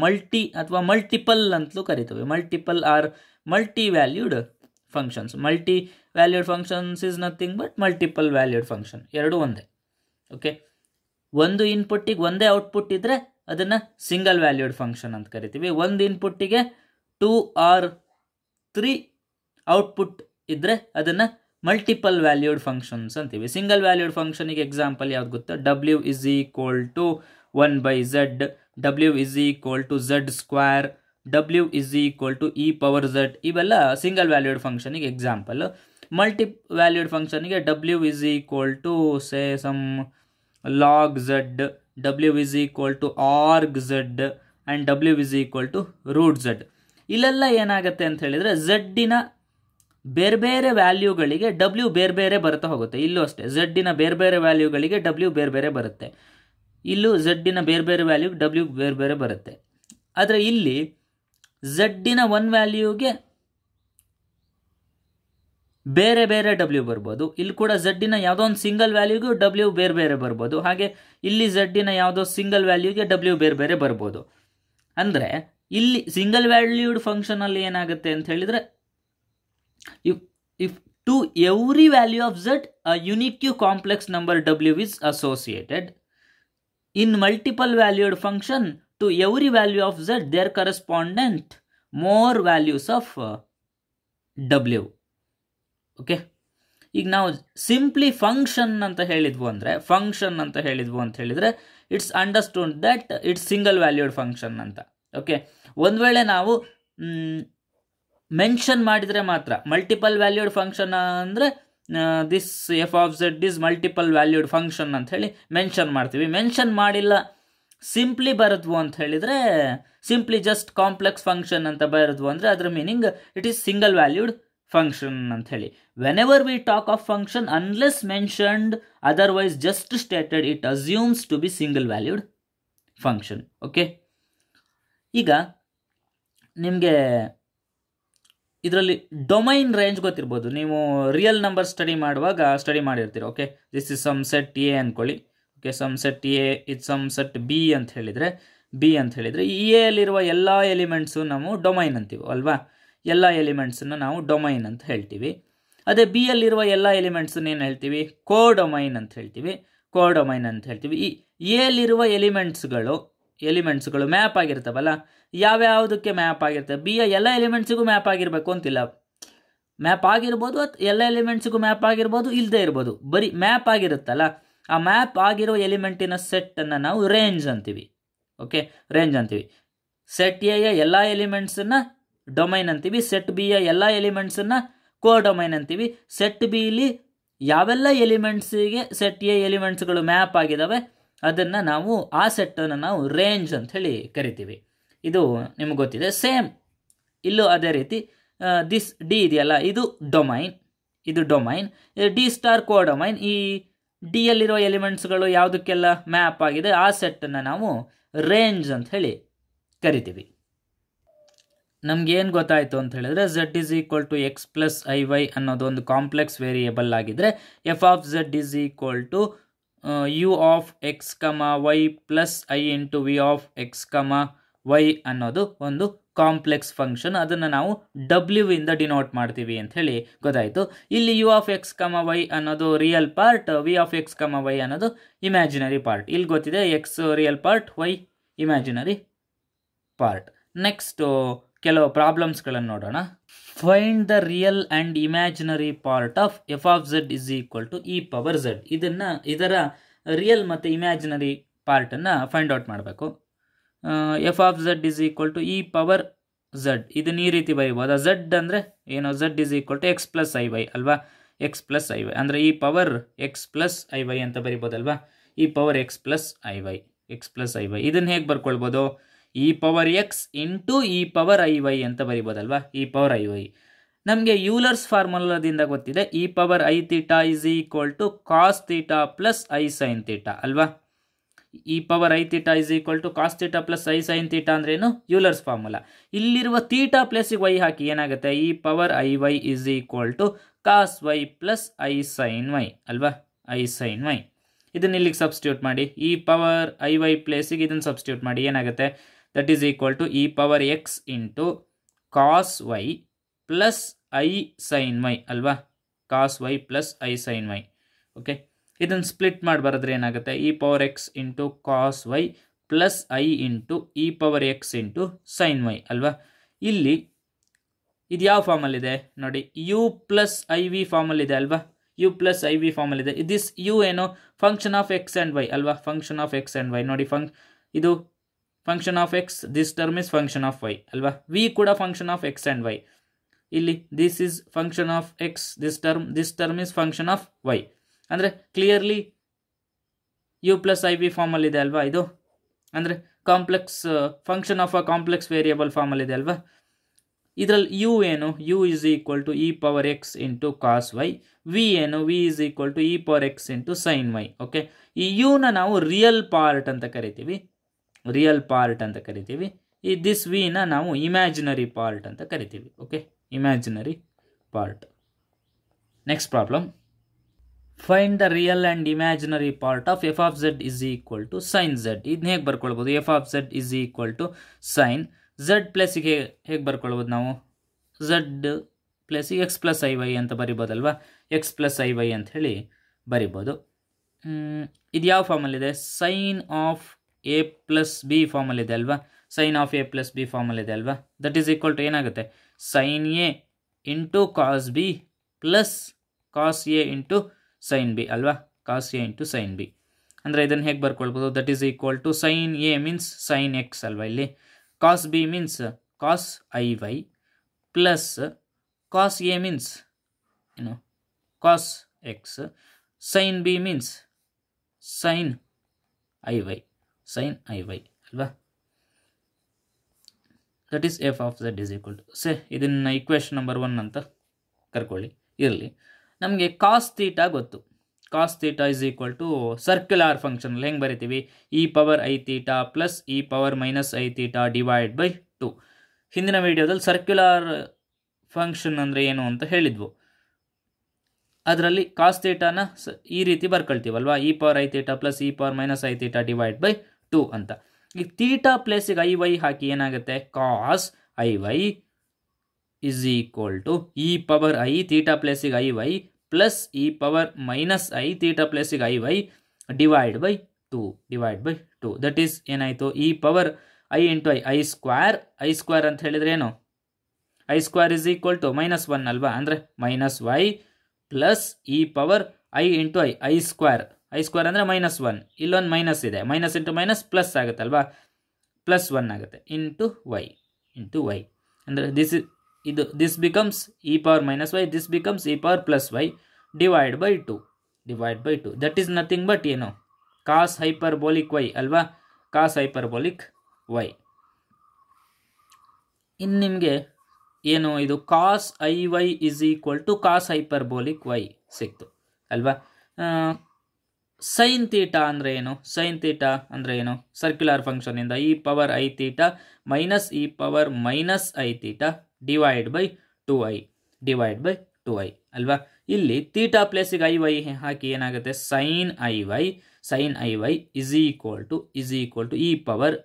ಮಲ್ಟಿಪಲ್ ಅಂತಲೂ ಕರಿತೇವೆ. Multiple or multi valued functions. Multi valued functions is nothing but multiple valued function, ಎರಡೂ ಒಂದೇ. ಓಕೆ, ಒಂದು ಇನ್ಪುಟ್ಟಿಗೆ ಒಂದೇ ಔಟ್ಪುಟ್ ಇದ್ದರೆ ಅದನ್ನು ಸಿಂಗಲ್ ವ್ಯಾಲ್ಯೂಡ್ ಫಂಕ್ಷನ್ ಅಂತ ಕರಿತೀವಿ. ಒಂದು ಇನ್ಪುಟ್ಟಿಗೆ 2 or 3 ಔಟ್ಪುಟ್ ಇದ್ದರೆ ಅದನ್ನು ಮಲ್ಟಿಪಲ್ ವ್ಯಾಲ್ಯೂಡ್ ಫಂಕ್ಷನ್ಸ್ ಅಂತೀವಿ. ಸಿಂಗಲ್ ವ್ಯಾಲ್ಯೂಡ್ ಫಂಕ್ಷನಿಗೆ ಎಕ್ಸಾಂಪಲ್ ಯಾವ್ದು ಗೊತ್ತಾ, W is equal to 1/z, w is equal to z square, w is equal to e power z. ಇವೆಲ್ಲ ಸಿಂಗಲ್ ವ್ಯಾಲ್ಯೂಡ್ ಫಂಕ್ಷನಿಗೆ ಎಕ್ಸಾಂಪಲ್. ಮಲ್ಟಿ ವ್ಯಾಲ್ಯೂಡ್ ಫಂಕ್ಷನಿಗೆ w is equal to say some log z, w is equal to arg z and w is equal to root z. ಇಲ್ಲೆಲ್ಲ ಏನಾಗುತ್ತೆ ಅಂತ ಹೇಳಿದರೆ ಝಡ್ಡಿನ ಬೇರೆ ಬೇರೆ ವ್ಯಾಲ್ಯೂಗಳಿಗೆ w ಬೇರೆ ಬೇರೆ ಬರ್ತಾ ಹೋಗುತ್ತೆ. ಇಲ್ಲೂ ಅಷ್ಟೇ, ಝಡ್ಡಿನ ಬೇರೆ ಬೇರೆ ವ್ಯಾಲ್ಯೂಗಳಿಗೆ w ಬೇರೆ ಬೇರೆ ಬರುತ್ತೆ. ಇಲ್ಲೂ ಝಡ್ಡಿನ ಬೇರೆ ಬೇರೆ ವ್ಯಾಲ್ಯೂಗೆ ಡಬ್ಲ್ಯೂ ಬೇರೆ ಬೇರೆ ಬರುತ್ತೆ. ಆದರೆ ಇಲ್ಲಿ ಝಡ್ಡಿನ ಒಂದು ವ್ಯಾಲ್ಯೂಗೆ ಬೇರೆ ಬೇರೆ ಡಬ್ಲ್ಯೂ ಬರ್ಬೋದು. ಇಲ್ಲಿ ಕೂಡ ಝಡ್ಡಿನ ಯಾವುದೋ ಒಂದು ಸಿಂಗಲ್ ವ್ಯಾಲ್ಯೂಗೂ ಡಬ್ಲ್ಯೂ ಬೇರೆ ಬೇರೆ ಬರ್ಬೋದು. ಹಾಗೆ ಇಲ್ಲಿ ಝಡ್ಡಿನ ಯಾವುದೋ ಸಿಂಗಲ್ ವ್ಯಾಲ್ಯೂಗೆ ಡಬ್ಲ್ಯೂ ಬೇರೆ ಬೇರೆ ಬರ್ಬೋದು. ಅಂದರೆ ಇಲ್ಲಿ ಸಿಂಗಲ್ ವ್ಯಾಲ್ಯೂಡ್ ಫಂಕ್ಷನಲ್ಲಿ ಏನಾಗುತ್ತೆ ಅಂತ ಹೇಳಿದರೆ, if to every value of Z a unique complex number W is associated. In multiple valued function, to every value of z there correspondent more values of w. Okay, ಈಗ ನಾವು simply function ಅಂತ ಹೇಳಿದ್ವು ಅಂತ ಹೇಳಿದ್ರೆ it's ಅಂಡರ್ಸ್ಟುಂಡ್ that it's single valued function ಅಂತ. Okay, ಒಂದು ವೇಳೆ ನಾವು mention ಮಾಡಿದರೆ ಮಾತ್ರ ಮಲ್ಟಿಪಲ್ ವ್ಯಾಲ್ಯೂಡ್ ಫಂಕ್ಷನ್ ಅಂದರೆ this F of Z is multiple valued function ಅಂತ ಹೇಳಿ ಮೆನ್ಷನ್ ಮಾಡ್ತೀವಿ. ಮೆನ್ಷನ್ ಮಾಡಿಲ್ಲ, ಸಿಂಪ್ಲಿ ಬರೆದ್ವು ಅಂತ ಹೇಳಿದರೆ, ಸಿಂಪ್ಲಿ ಜಸ್ಟ್ ಕಾಂಪ್ಲೆಕ್ಸ್ ಫಂಕ್ಷನ್ ಅಂತ ಬರೆದ್ವು ಅಂದರೆ ಅದರ meaning it is single valued function ಅಂತ ಹೇಳಿ. Whenever we talk of function, unless mentioned otherwise just stated, it assumes to be single valued function. Okay, ಈಗ ನಿಮಗೆ ಇದರಲ್ಲಿ ಡೊಮೈನ್ ರೇಂಜ್ ಗೊತ್ತಿರ್ಬೋದು. ನೀವು ರಿಯಲ್ ನಂಬರ್ ಸ್ಟಡಿ ಮಾಡಿರ್ತೀರ. Okay, this is some set A ಅಂದ್ಕೊಳ್ಳಿ. Okay, some set A ಇದು some set B ಅಂತ ಹೇಳಿದರೆ ಈ ಎ ಅಲ್ಲಿರುವ ಎಲ್ಲ ಎಲಿಮೆಂಟ್ಸು ನಾವು ಡೊಮೈನ್ ಅಂತೀವಿ ಅಲ್ವಾ. ಎಲ್ಲ ಎಲಿಮೆಂಟ್ಸನ್ನು ನಾವು ಡೊಮೈನ್ ಅಂತ ಹೇಳ್ತೀವಿ. ಅದೇ ಬಿ ಅಲ್ಲಿರುವ ಎಲ್ಲ ಎಲಿಮೆಂಟ್ಸನ್ನು ಏನು ಹೇಳ್ತೀವಿ, ಕೋಡೊಮೈನ್ ಅಂತ ಹೇಳ್ತೀವಿ. ಈ ಎ ಅಲ್ಲಿರುವ ಎಲಿಮೆಂಟ್ಸ್ಗಳು ಮ್ಯಾಪ್ ಆಗಿರ್ತವಲ್ಲ, ಯಾವ್ಯಾವುದಕ್ಕೆ ಮ್ಯಾಪ್ ಆಗಿರ್ತವೆ. ಬಿ ಯ ಎಲ್ಲ ಎಲಿಮೆಂಟ್ಸಿಗೂ ಮ್ಯಾಪ್ ಆಗಿರಬೇಕು ಅಂತಿಲ್ಲ. ಮ್ಯಾಪ್ ಆಗಿರ್ಬೋದು ಅಥವಾ ಎಲ್ಲ ಎಲಿಮೆಂಟ್ಸಿಗೂ ಮ್ಯಾಪ್ ಆಗಿರ್ಬೋದು, ಇಲ್ಲದೆ ಇರ್ಬೋದು. ಬರೀ ಮ್ಯಾಪ್ ಆಗಿರುತ್ತಲ್ಲ, ಆ ಮ್ಯಾಪ್ ಆಗಿರೋ ಎಲಿಮೆಂಟಿನ ಸೆಟ್ಟನ್ನು ನಾವು ರೇಂಜ್ ಅಂತೀವಿ. ಓಕೆ, ರೇಂಜ್ ಅಂತೀವಿ. ಸೆಟ್ ಎ ಯ ಎಲ್ಲ ಎಲಿಮೆಂಟ್ಸನ್ನು ಡೊಮೈನ್ ಅಂತೀವಿ, ಸೆಟ್ ಬಿ ಯ ಎಲ್ಲ ಎಲಿಮೆಂಟ್ಸನ್ನು ಕೋ ಡೊಮೈನ್ ಅಂತೀವಿ. ಸೆಟ್ ಬಿಲಿ ಯಾವೆಲ್ಲ ಎಲಿಮೆಂಟ್ಸಿಗೆ ಸೆಟ್ ಎ ಎಲಿಮೆಂಟ್ಸ್ಗಳು ಮ್ಯಾಪ್ ಆಗಿದ್ದಾವೆ ಅದನ್ನು ನಾವು, ಆ ಸೆಟ್ಟನ್ನು ನಾವು ರೇಂಜ್ ಅಂತ ಹೇಳಿ ಕರಿತೀವಿ. ಇದು ನಿಮಗೆ ಗೊತ್ತಿದೆ. ಸೇಮ್ ಇಲ್ಲೂ ಅದೇ ರೀತಿ ದಿಸ್ ಡಿ ಇದೆಯಲ್ಲ, ಇದು ಡೊಮೈನ್, ಇದು ಡೊಮೈನ್. ಡಿ ಸ್ಟಾರ್ ಕೋ ಡೊಮೈನ್. ಈ ಡಿ ಯಲ್ಲಿರೋ ಎಲಿಮೆಂಟ್ಸ್ಗಳು ಯಾವುದಕ್ಕೆಲ್ಲ ಮ್ಯಾಪ್ ಆಗಿದೆ ಆ ಸೆಟ್ಟನ್ನು ನಾವು ರೇಂಜ್ ಅಂತ ಹೇಳಿ ಕರಿತೀವಿ. ನಮ್ಗೇನು ಗೊತ್ತಾಯಿತು ಅಂತ ಹೇಳಿದ್ರೆ, z is equal to X plus I Y ಅನ್ನೋದು ಒಂದು ಕಾಂಪ್ಲೆಕ್ಸ್ ವೇರಿಯೇಬಲ್ ಆಗಿದ್ರೆ, F of z is equal to U of X comma Y plus I into V of X comma Y ಅನ್ನೋದು ಒಂದು ಕಾಂಪ್ಲೆಕ್ಸ್ ಫಂಕ್ಷನ್. ಅದನ್ನು ನಾವು W ಇಂದ denote ಮಾಡ್ತೀವಿ ಅಂತ ಹೇಳಿ ಗೊತ್ತಾಯಿತು. ಇಲ್ಲಿ U of X comma Y ಅನ್ನೋದು real part, V of X comma Y ಅನ್ನೋದು ಇಮ್ಯಾಜಿನರಿ ಪಾರ್ಟ್. ಇಲ್ಲಿ ಗೊತ್ತಿದೆ X real part, Y imaginary part. Next ಕೆಲವು ಪ್ರಾಬ್ಲಮ್ಸ್ಗಳನ್ನು ನೋಡೋಣ. Find the real and imaginary part of F of Z is equal to E power Z. ಇದರ real ಮತ್ತು imaginary ಪಾರ್ಟನ್ನು find out ಮಾಡಬೇಕು. F of Z is equal to E power Z. ಇದನ್ನು ಈ ರೀತಿ ಬರೀಬೋದಾ? ಝೆಡ್ ಅಂದರೆ ಏನು? Z is equal to X plus I Y ಅಲ್ವಾ? ಎಕ್ಸ್ ಪ್ಲಸ್ ಐ ವೈ ಅಂದರೆ E power X plus I Y ಅಂತ ಬರಿಬೋದಲ್ವಾ? E power X plus I Y, X plus I Y. ಇದನ್ನು ಹೇಗೆ ಬರ್ಕೊಳ್ಬೋದು? E power X into E power I Y ಅಂತ ಬರಿಬೋದಲ್ವಾ? E power I Y. ನಮಗೆ Euler's ಫಾರ್ಮುಲಾದಿಂದ ಗೊತ್ತಿದೆ, E power I theta is equal to cos theta plus I sine theta ಅಲ್ವಾ? E power I theta is equal to cos theta plus I sine theta ಅಂದ್ರೇನು? Euler's formula. ಇಲ್ಲಿರುವ theta ಪ್ಲಸ್ಗೆ Y ಹಾಕಿ ಏನಾಗುತ್ತೆ? E power I Y is equal to cos Y plus I sine Y ಅಲ್ವಾ? I sine Y. ಇದನ್ನ ಇಲ್ಲಿಗೆ substitute ಮಾಡಿ. E power I Y ಪ್ಲೇಸಿಗೆ ಇದನ್ನು ಸಬ್ಸ್ಟಿಟ್ಯೂಟ್ ಮಾಡಿ. ಏನಾಗುತ್ತೆ? That is equal to E power X into cos Y plus I sine Y ಅಲ್ವಾ? Cos Y plus I sine Y. Okay, ಇದನ್ನು ಸ್ಪ್ಲಿಟ್ ಮಾಡಿ ಬರೆದ್ರೆ ಏನಾಗುತ್ತೆ? E power X into cos Y plus I into E power X into sine Y ಅಲ್ವಾ? ಇಲ್ಲಿ ಇದು ಯಾವ ಫಾರ್ಮಲ್ಲಿದೆ ನೋಡಿ? ಯು ಪ್ಲಸ್ ಐ ವಿ ಫಾರ್ಮಲ್ಲಿದೆ ಅಲ್ವಾ? ಯು ಪ್ಲಸ್ ಐ ವಿ ಫಾರ್ಮಲ್ಲಿದೆ. ದಿಸ್ ಯು ಏನು? Function of X and Y ಅಲ್ವಾ? Function of X and Y. ನೋಡಿ, ಇದು function of X, this term is function of Y ಅಲ್ವಾ? ವಿ ಕೂಡ function of X and Y. ಇಲ್ಲಿ this is function of X, this term is function of Y. ಅಂದರೆ clearly U plus I V ಫಾರ್ಮಲ್ಲಿದೆ ಅಲ್ವಾ? ಇದು ಅಂದರೆ complex function of a complex variable ಫಾರ್ಮಲ್ಲಿದೆ ಅಲ್ವಾ? ಇದರಲ್ಲಿ ಯು ಏನು? U is equal to E power X into cos Y. V ಏನು? V is equal to E power X into sine Y. Okay, ಈ ಯುನ ನಾವು ರಿಯಲ್ ಪಾರ್ಟ್ ಅಂತ ಕರಿತೀವಿ, ರಿಯಲ್ ಪಾರ್ಟ್ ಅಂತ ಕರಿತೀವಿ. ಈ ದಿಸ್ ವಿನ ನಾವು ಇಮ್ಯಾಜಿನರಿ ಪಾರ್ಟ್ ಅಂತ ಕರಿತೀವಿ. Okay, imaginary part. Next problem. Find the real and imaginary part of F of Z is equal to sine Z. ಇದನ್ನ ಹೇಗೆ ಬರ್ಕೊಳ್ಬೋದು? F of Z is equal to sine Z ಪ್ಲಸ್ಗೆ ಹೇಗೆ ಬರ್ಕೊಳ್ಬೋದು ನಾವು? ಝೆಡ್ ಪ್ಲಸ್ಗೆ ಎಕ್ಸ್ ಪ್ಲಸ್ ಐ ವೈ ಅಂತ ಬರಿಬೋದಲ್ವಾ? ಎಕ್ಸ್ ಪ್ಲಸ್ ಐ ವೈ ಅಂತ ಹೇಳಿ ಬರಿಬೋದು. ಇದು ಯಾವ ಫಾರ್ಮಲ್ಲಿದೆ? Sine of A plus B ಫಾರ್ಮಲ್ಲಿದೆ ಅಲ್ವಾ? Sine of A plus B ಫಾರ್ಮಲ್ಲಿದೆ ಅಲ್ವಾ? ದಟ್ ಈಸ್ ಈಕ್ವಲ್ ಟು ಏನಾಗುತ್ತೆ? Sine A into cos B plus cos A into sine B ಅಲ್ವಾ? Cos A into sine B. ಅಂದರೆ ಇದನ್ನು ಹೇಗೆ ಬರ್ಕೊಳ್ಬೋದು? That is equal to sine A means sine X ಅಲ್ವಾ? ಇಲ್ಲಿ cos B means cos I Y plus cos A means ಏನು? Cos X. Sine B means sine I Y, sine I Y ಅಲ್ವಾ? That is F of Z is equal to ಇದನ್ನು equation number 1 ಅಂತ ಕರ್ಕೊಳ್ಳಿ. ಇರಲಿ, ನಮಗೆ cos theta ಗೊತ್ತು. Cos theta is equal to circular ಫಂಕ್ಷನಲ್ಲಿ ಹೆಂಗೆ ಬರಿತೀವಿ? E power I theta plus E power minus I theta divide by 2. ಹಿಂದಿನ ವಿಡಿಯೋದಲ್ಲಿ ಸರ್ಕ್ಯುಲಾರ್ ಫಂಕ್ಷನ್ ಅಂದರೆ ಏನು ಅಂತ ಹೇಳಿದ್ವು. ಅದರಲ್ಲಿ ಕಾಸ್ ತೀಟಾನ ಈ ರೀತಿ ಬರ್ಕೊಳ್ತೀವಲ್ವಾ? E power I theta plus E power minus I theta divide by 2 ಅಂತ. ಈಗ ತೀಟಾ ಪ್ಲೇಸಿಗೆ ಐ ವೈ ಹಾಕಿ ಏನಾಗುತ್ತೆ? Cos I Y is equal to E power I theta ಪ್ಲೇಸಿಗೆ I Y plus E power minus I theta ಪ್ಲೇಸಿಗೆ I Y divide by 2. That is ಏನಾಯಿತು? E power I into I square. I square ಅಂತ ಹೇಳಿದ್ರೆ ಏನು? I square is equal to -1 ಅಲ್ವಾ, ಅಂದರೆ -y plus E power I into I square ಅಂದರೆ -1, ಇಲ್ಲೊಂದು minus ಇದೆ, ಮೈನಸ್ ಇಂಟು ಮೈನಸ್ ಪ್ಲಸ್ ಆಗುತ್ತಲ್ವಾ, +1 ಆಗುತ್ತೆ ಇಂಟು ವೈ ಅಂದರೆ this becomes E power -y, this becomes E power +y divide by two that is nothing but ಏನು ಕಾಸ್ hyperbolic y ಅಲ್ವಾ, cos hyperbolic y. ಇನ್ನು ನಿಮಗೆ ಏನು ಇದು cos IY is equal to cos hyperbolic y ಸಿಕ್ತು ಅಲ್ವಾ. Sign theta ಅಂದರೆ ಏನು, ಸೈನ್ ತೀಟಾ ಅಂದರೆ ಏನು, ಸರ್ಕ್ಯುಲರ್ ಫಂಕ್ಷನಿಂದ e power I theta minus E power minus I theta divide by 2i ಅಲ್ವಾ. ಇಲ್ಲಿ ತೀಟಾ ಪ್ಲೇಸಿಗೆ IY ಹಾಕಿ ಏನಾಗುತ್ತೆ, sine I Y is equal to E power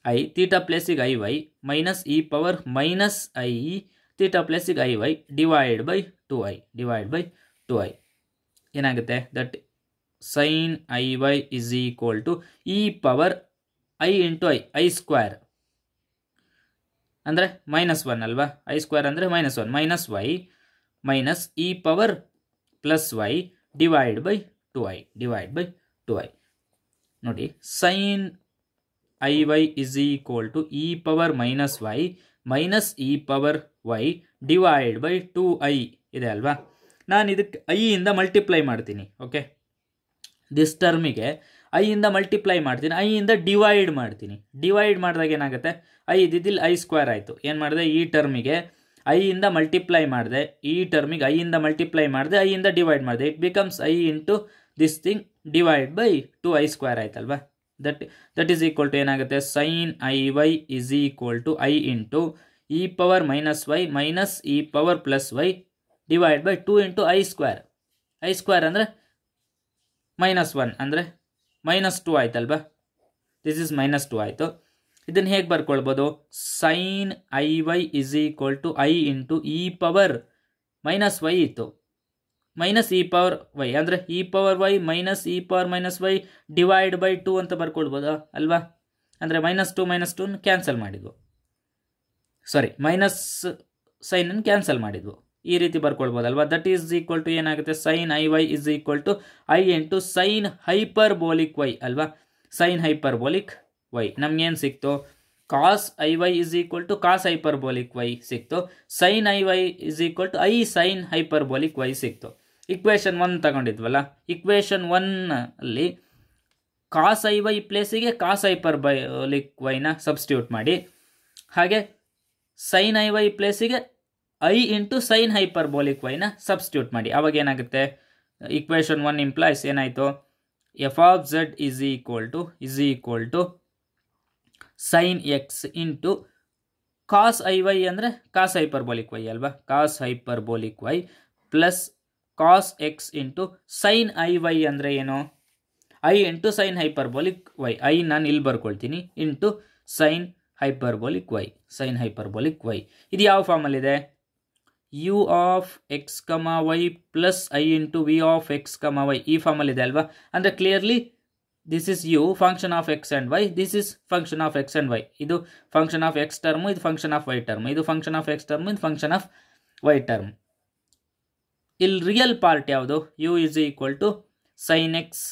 I, theta ಪ್ಲೇಸಿಗೆ IY minus E power minus I, theta ಪ್ಲೇಸಿಗೆ IY divide by 2i ಏನಾಗುತ್ತೆ, that sine IY is equal to E power I into I square ಅಂದರೆ -1 ಅಲ್ವಾ, i square ಅಂದರೆ -1 minus Y minus E power plus Y divide by 2i ನೋಡಿ. Sine IY is equal to E power minus Y minus E power Y divide by 2i ಇದೆ ಅಲ್ವಾ. ನಾನು ಇದಕ್ಕೆ I ಇಂದ multiply ಮಾಡ್ತೀನಿ. ಓಕೆ, ದಿಸ್ ಟರ್ಮಿಗೆ I ಇಂದ multiply ಮಾಡ್ತೀನಿ, ಐ ಇಂದ ಡಿವೈಡ್ ಮಾಡ್ತೀನಿ. ಡಿವೈಡ್ ಮಾಡಿದಾಗ ಏನಾಗುತ್ತೆ, ಐ ಇದ್ದಿದ್ದಿಲ್ಲಿ ಐ ಸ್ಕ್ವೇರ್ ಆಯಿತು. ಏನು ಮಾಡಿದೆ, ಈ ಟರ್ಮಿಗೆ ಐ ಇಂದ ಮಲ್ಟಿಪ್ಲೈ ಮಾಡಿದೆ, ಈ ಟರ್ಮಿಗೆ ಐ ಇಂದ ಮಲ್ಟಿಪ್ಲೈ ಮಾಡಿದೆ, ಐ ಇಂದ ಡಿವೈಡ್ ಮಾಡಿದೆ, it becomes I into this thing divide by 2i² ಆಯ್ತಲ್ವಾ. ದಟ್ ಈಸ್ ಈಕ್ವಲ್ ಟು ಏನಾಗುತ್ತೆ, sine IY is equal to I into E power minus Y minus E power plus Y divide by 2 into I square ಅಂದರೆ -1 ಅಂದರೆ -2 ಆಯ್ತಲ್ವಾ. This is -2 ಆಯಿತು. ಇದನ್ನು ಹೇಗೆ ಬರ್ಕೊಳ್ಬೋದು, sine IY is equal to I into E power minus y ಇತ್ತು, minus E power y ಅಂದರೆ E power y minus E power minus y divide by 2 ಅಂತ ಬರ್ಕೊಳ್ಬೋದಾ ಅಲ್ವಾ. ಅಂದರೆ -2 ಕ್ಯಾನ್ಸಲ್ ಮಾಡಿದ್ವು, ಸಾರಿ ಮೈನಸ್ ಸೈನನ್ನು ಕ್ಯಾನ್ಸಲ್ ಮಾಡಿದ್ವು, ಈ ರೀತಿ ಬರ್ಕೊಳ್ಬೋದಲ್ವಾ. ದಟ್ ಈಸ್ ಈಕ್ವಲ್ ಟು ಏನಾಗುತ್ತೆ, sine IY is equal to I into sine hyperbolic y ಅಲ್ವಾ. ಸೈನ್ ಹೈಪರ್ಬೋಲಿಕ್ ವೈ ನಮ್ಗೇನು ಸಿಕ್ತು, cos IY is equal to cos hyperbolic y ಸಿಕ್ತು, sine IY is equal to i sine hyperbolic y ಸಿಕ್ತು. Equation 1 ತಗೊಂಡಿದ್ವಲ್ಲ, equation 1 ಅಲ್ಲಿ ಕಾಸ್ IY ಪ್ಲೇಸಿಗೆ ಕಾಸ್ hyperbolic ವೈನ substitute ಮಾಡಿ, ಹಾಗೆ ಸೈನ್ IY ಪ್ಲೇಸಿಗೆ ಐ ಇಂಟು ಸೈನ್ ಹೈಪರ್ಬೋಲಿಕ್ ವೈನ ಸಬ್ಸ್ಟಿಟ್ಯೂಟ್ ಮಾಡಿ. ಅವಾಗ ಏನಾಗುತ್ತೆ, ಇಕ್ವೇಷನ್ 1 ಇಂಪ್ಲೈಸ್ ಏನಾಯಿತು, f of Z is equal to sine X into cos IY ಅಂದರೆ ಕಾಸ್ ಹೈಪರ್ಬೋಲಿಕ್ ವೈ ಅಲ್ವಾ, cos hyperbolic y plus cos X into sine IY ಅಂದರೆ ಏನು, i into sine hyperbolic y, i ನಾನು ಇಲ್ಲಿ ಬರ್ಕೊಳ್ತೀನಿ into sine hyperbolic y. ಇದು ಯಾವ ಫಾರ್ಮಲ್ಲಿದೆ, u of X comma Y plus I into V of X comma Y ಈ ಫಾರ್ಮಲ್ಲಿದೆ ಅಲ್ವಾ. ಅಂದರೆ clearly this is U function of X and Y, this is function of X and Y. ಇದು function of X term, ಇದು function of Y term, ಇದು function of X term, ಇದು function of Y term. ಇಲ್ಲಿ real part ಯಾವುದು, U is equal to sine X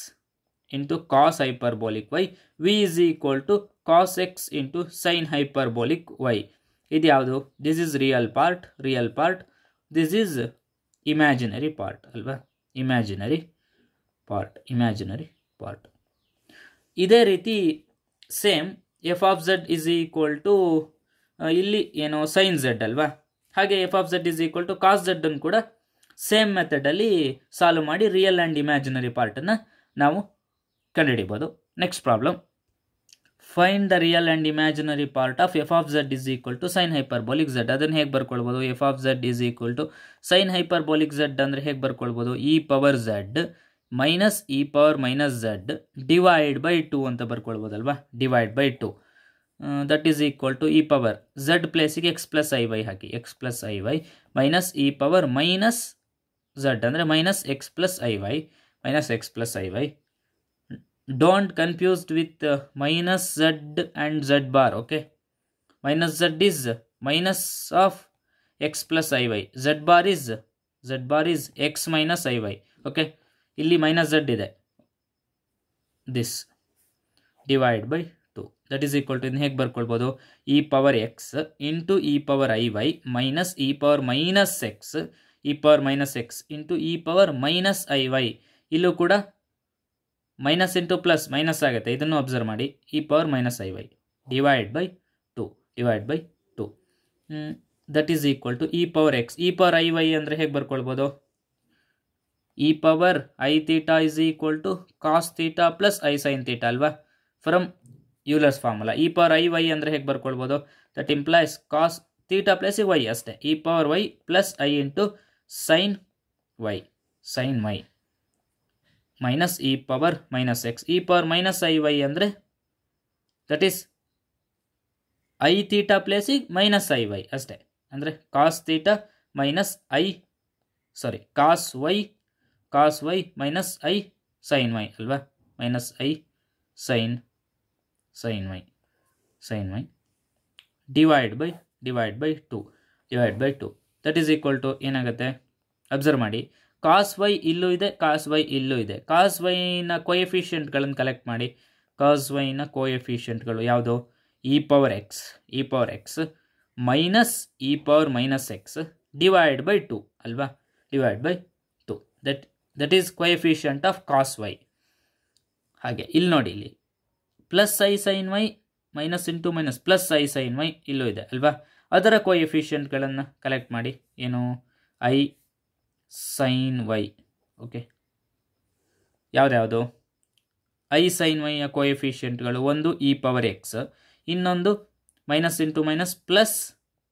into cos hyperbolic Y, V is equal to cos X into sine hyperbolic y. ಇದು ಯಾವುದು, this is real part, this is imaginary part ಅಲ್ವಾ, imaginary part. ಇದೇ ರೀತಿ same F of Z is equal to ಇಲ್ಲಿ ಏನು sine Z ಅಲ್ವಾ, ಹಾಗೆ F of Z is equal to cos Z ಅನ್ನು ಕೂಡ ಸೇಮ್ ಮೆಥಡಲ್ಲಿ ಸಾಲ್ವ್ ಮಾಡಿ ರಿಯಲ್ ಆ್ಯಂಡ್ ಇಮ್ಯಾಜಿನರಿ ಪಾರ್ಟನ್ನು ನಾವು ಕಂಡುಹಿಡಿಬೋದು. Next problem, find the real and imaginary part of F of Z is equal to sine hyperbolic Z. ಅದನ್ನು ಹೇಗೆ ಬರ್ಕೊಳ್ಬೋದು, F of Z is equal to sine hyperbolic z ಅಂದರೆ ಹೇಗೆ ಬರ್ಕೊಳ್ಬೋದು, E power z minus E power minus z divide by 2 ಅಂತ ಬರ್ಕೊಳ್ಬೋದಲ್ವಾ, divide by 2. That is equal to E power z ಪ್ಲೇಸಿಗೆ x plus IY ಹಾಕಿ, x plus IY minus E power minus z ಅಂದರೆ minus x plus IY. Don't confused with minus z and z bar. Okay, minus z is minus of x plus iy. z bar is x minus iy. Okay, ಇಲ್ಲಿ minus z ಇದೆ. This divide by 2 that is equal to ಇದನ್ನ ಹೇಗೆ ಬರ್ಕೊಳ್ಬೋದು, E power X into E power I y minus E power minus x into E power minus i y. ಇಲ್ಲೂ ಕೂಡ minus into plus minus ಆಗುತ್ತೆ, ಇದನ್ನು observe ಮಾಡಿ. E power minus i Y divide by 2 that is equal to E power x. E power I Y ಅಂದರೆ ಹೇಗೆ ಬರ್ಕೊಳ್ಬೋದು, E power I theta is equal to cos theta plus I sine theta ಅಲ್ವಾ, from Euler's formula. E power I Y ಅಂದರೆ ಹೇಗೆ ಬರ್ಕೊಳ್ಬೋದು, that implies cos theta plus y ಅಷ್ಟೇ. E power y plus I into sine y minus E power minus X. E power minus i Y ಅಂದರೆ that is i theta ಪ್ಲೇಸಿಗೆ minus i y ಅಷ್ಟೇ. ಅಂದರೆ cos theta minus cos y minus i sine Y ಅಲ್ವಾ, minus i sine y divide by 2 that is equal to ಏನಾಗುತ್ತೆ, observe ಮಾಡಿ. Cos Y ಇಲ್ಲೂ ಇದೆ, ಕಾಸ್ Y ಇಲ್ಲೂ ಇದೆ. ಕಾಸ್ ವೈನ ಕೋಎಫಿಷಿಯೆಂಟ್ಗಳನ್ನು ಕಲೆಕ್ಟ್ ಮಾಡಿ. ಕಾಸ್ ವೈನ ಕೋಎಫಿಷಿಯೆಂಟ್ಗಳು ಯಾವುದು, e power x minus E power minus x divide by 2 ಅಲ್ವಾ, divide by 2 that is coefficient of cos y. ಹಾಗೆ ಇಲ್ಲಿ ನೋಡಿ, ಇಲ್ಲಿ plus I sine y minus into minus plus I sine y ಇಲ್ಲೂ ಇದೆ ಅಲ್ವಾ, ಅದರ ಕೋಎಫಿಷಿಯೆಂಟ್ಗಳನ್ನು ಕಲೆಕ್ಟ್ ಮಾಡಿ. ಏನು, ಐ ಸೈನ್ ವೈ. ಓಕೆ, ಯಾವ್ದ್ಯಾವುದು ಐ ಸೈನ್ ವೈಯ ಕೋಎಫಿಷಿಯೆಂಟ್ಗಳು, ಒಂದು ಇ ಪವರ್ ಎಕ್ಸ್, ಇನ್ನೊಂದು minus into minus plus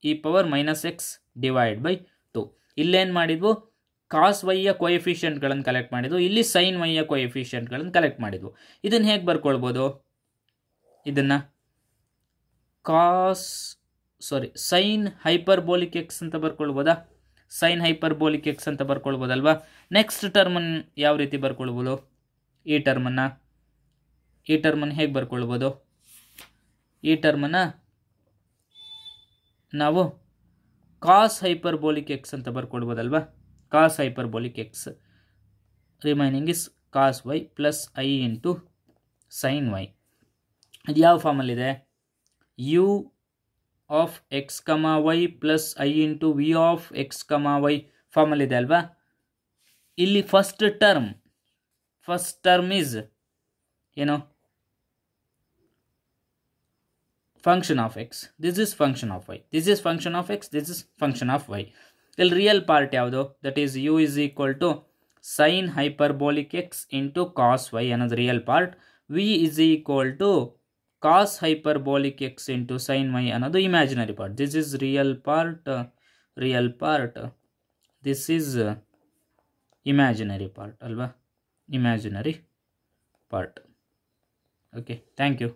E power minus x divide by 2. ಇಲ್ಲೇನು ಮಾಡಿದ್ವು, ಕಾಸ್ ವೈಯ ಕೋಎಫಿಷಿಯೆಂಟ್ಗಳನ್ನು ಕಲೆಕ್ಟ್ ಮಾಡಿದ್ವು, ಇಲ್ಲಿ ಸೈನ್ ವೈಯ ಕೋಎಫಿಷಿಯೆಂಟ್ಗಳನ್ನು ಕಲೆಕ್ಟ್ ಮಾಡಿದ್ವು. ಇದನ್ನು ಹೇಗೆ ಬರ್ಕೊಳ್ಬೋದು, ಇದನ್ನು ಸೈನ್ ಹೈಪರ್ಬೋಲಿಕ್ ಎಕ್ಸ್ ಅಂತ ಬರ್ಕೊಳ್ಬೋದಾ, ಸೈನ್ ಹೈಪರ್ಬೋಲಿಕ್ ಎಕ್ಸ್ ಅಂತ ಬರ್ಕೊಳ್ಬೋದಲ್ವಾ. ನೆಕ್ಸ್ಟ್ ಟರ್ಮನ್ನು ಯಾವ ರೀತಿ ಬರ್ಕೊಳ್ಬೋದು, ಈ ಟರ್ಮನ್ನು ಹೇಗೆ ಬರ್ಕೊಳ್ಬೋದು, ಈ ಟರ್ಮನ್ನು ನಾವು ಕಾಸ್ ಹೈಪರ್ಬೋಲಿಕ್ ಎಕ್ಸ್ ಅಂತ ಬರ್ಕೊಳ್ಬೋದಲ್ವಾ. Cos hyperbolic x remaining is cos Y plus I into sine y. ಇದು ಯಾವ ಫಾರ್ಮಲ್ಲಿದೆ, u of X comma Y plus I into V of X comma y ಫಾರ್ಮಲ್ಲಿದೆ ಅಲ್ವಾ. ಇಲ್ಲಿ ಫಸ್ಟ್ ಟರ್ಮ್ ಈಸ್ ಏನು, function of x, this is function of y, this is function of x, this is function of y. ಇಲ್ಲಿ real part ಯಾವುದು, that is u is equal to sin hyperbolic x into cos y ಅನ್ನೋದು real part. v is equal to cos hyperbolic x into sin y ಅನ್ನೋದು imaginary part. This is real part, this is imaginary part ಅಲ್ವಾ, imaginary part. Okay, thank you.